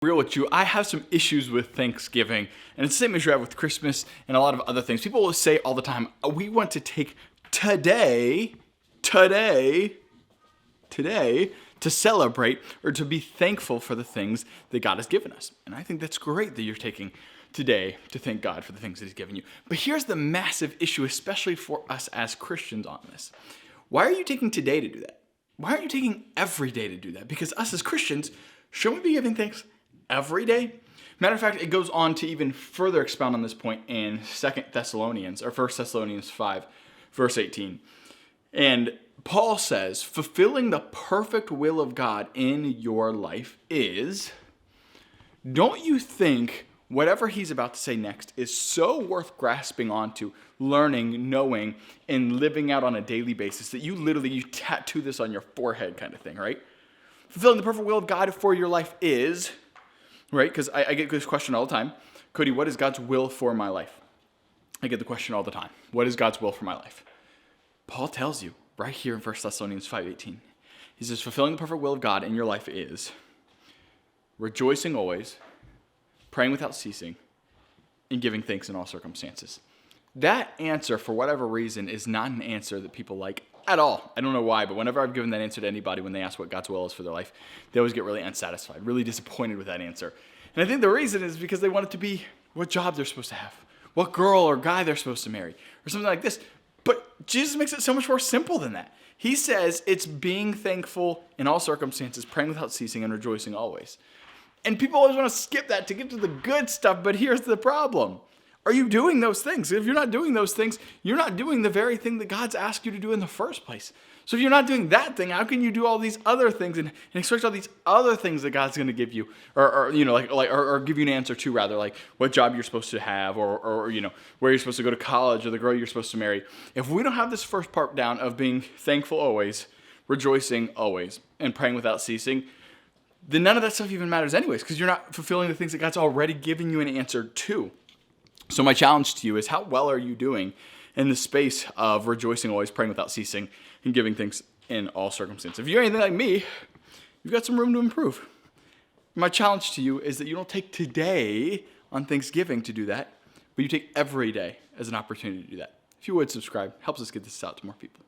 Real with you, I have some issues with Thanksgiving, and it's the same issue I have with Christmas and a lot of other things. People will say all the time, we want to take today to celebrate or to be thankful for the things that God has given us. And I think that's great that you're taking today to thank God for the things that He's given you. But here's the massive issue, especially for us as Christians on this. Why are you taking today to do that? Why aren't you taking every day to do that? Because us as Christians, shouldn't we be giving thanks every day? Matter of fact, it goes on to even further expound on this point in 1 Thessalonians 5, verse 18. And Paul says, fulfilling the perfect will of God in your life is, don't you think whatever he's about to say next is so worth grasping onto, learning, knowing, and living out on a daily basis that you tattoo this on your forehead kind of thing, right? Fulfilling the perfect will of God for your life is, right? Because I get this question all the time. Cody, what is God's will for my life? I get the question all the time. What is God's will for my life? Paul tells you right here in 1 Thessalonians 5:18. He says, fulfilling the perfect will of God in your life is rejoicing always, praying without ceasing, and giving thanks in all circumstances. That answer, for whatever reason, is not an answer that people like at all. I don't know why, but whenever I've given that answer to anybody when they ask what God's will is for their life, they always get really unsatisfied, really disappointed with that answer. And I think the reason is because they want it to be what job they're supposed to have, what girl or guy they're supposed to marry, or something like this. But Jesus makes it so much more simple than that. He says it's being thankful in all circumstances, praying without ceasing, and rejoicing always. And people always want to skip that to get to the good stuff, but here's the problem. Are you doing those things? If you're not doing those things, you're not doing the very thing that God's asked you to do in the first place. So if you're not doing that thing, how can you do all these other things and expect all these other things that God's going to give you, or give you an answer to, rather, like what job you're supposed to have, or where you're supposed to go to college, or the girl you're supposed to marry? If we don't have this first part down of being thankful always, rejoicing always, and praying without ceasing, then none of that stuff even matters anyways, because you're not fulfilling the things that God's already given you an answer to. So my challenge to you is, how well are you doing in the space of rejoicing always, praying without ceasing, and giving thanks in all circumstances? If you're anything like me, you've got some room to improve. My challenge to you is that you don't take today on Thanksgiving to do that, but you take every day as an opportunity to do that. If you would subscribe, helps us get this out to more people.